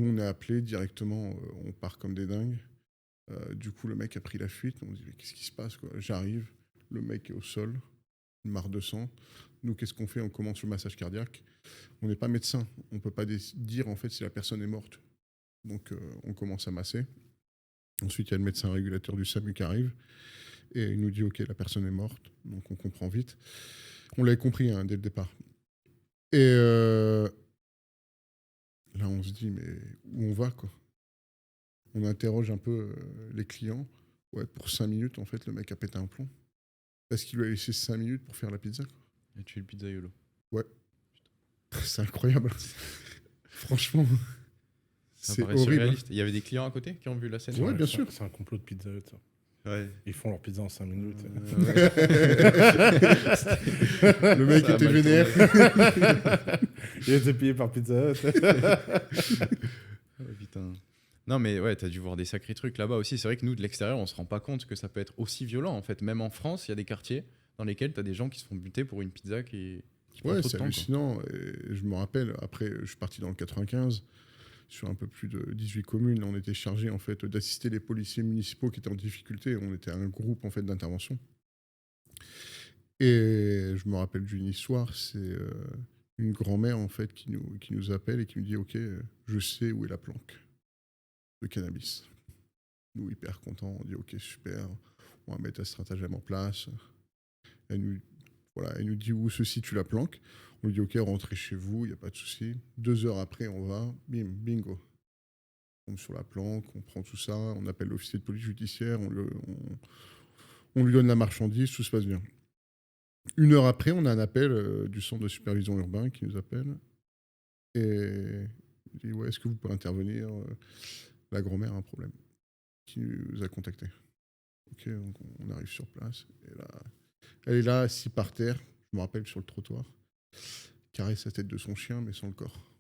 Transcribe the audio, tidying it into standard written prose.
Nous, on est appelé directement, on part comme des dingues. Du coup, le mec a pris la fuite. On dit, mais qu'est-ce qui se passe quoi? J'arrive, le mec est au sol, une mare de sang. Nous, qu'est-ce qu'on fait? On commence le massage cardiaque. On n'est pas médecin. On ne peut pas dire en fait si la personne est morte. Donc, on commence à masser. Ensuite, il y a le médecin régulateur du SAMU qui arrive et il nous dit, OK, la personne est morte. Donc, on comprend vite. On l'avait compris dès le départ. Et là, on se dit, mais où on va, quoi? On interroge un peu les clients. Ouais, pour 5 minutes, en fait, le mec a pété un plomb. Parce qu'il lui a laissé 5 minutes pour faire la pizza, quoi. Et tu es le pizzaiolo. Ouais. C'est incroyable. Franchement, Ça c'est paraît horrible. surréaliste. Il y avait des clients à côté qui ont vu la scène. Ouais, bien sûr. C'est un complot de Pizza Hut, ça. Ouais. Ils font leur pizza en 5 minutes. Le mec Ça a était mal vénère. Il était payé par Pizza Hut. Oh, putain. Non, mais ouais, t'as dû voir des sacrés trucs là-bas aussi. C'est vrai que nous, de l'extérieur, on se rend pas compte que ça peut être aussi violent, en fait. Même en France, il y a des quartiers dans lesquels t'as des gens qui se font buter pour une pizza qui prend Ouais, trop de c'est temps, quoi. hallucinant. Et je me rappelle, après, je suis parti dans le 95, sur un peu plus de 18 communes. On était chargé en fait d'assister les policiers municipaux qui étaient en difficulté. On était un groupe en fait d'intervention. Et je me rappelle d'une histoire, c'est une grand-mère en fait qui nous appelle et qui nous dit OK, je sais où est la planque de cannabis. Nous hyper contents, on dit OK, super, on va mettre un stratagème en place. Elle nous, voilà, elle nous dit où se situe la planque. On lui dit OK, rentrez chez vous, il n'y a pas de souci. 2 heures après, on va, bim, bingo. On tombe sur la planque, on prend tout ça, on appelle l'officier de police judiciaire, on lui donne la marchandise, tout se passe bien. 1 heure après, on a un appel du centre de supervision urbain qui nous appelle et il dit ouais, est-ce que vous pouvez intervenir? La grand-mère a un problème. Qui nous a contactés. Ok, donc on arrive sur place et là, elle est là, assise par terre. Je me rappelle sur le trottoir, caresse la tête de son chien mais sans le corps.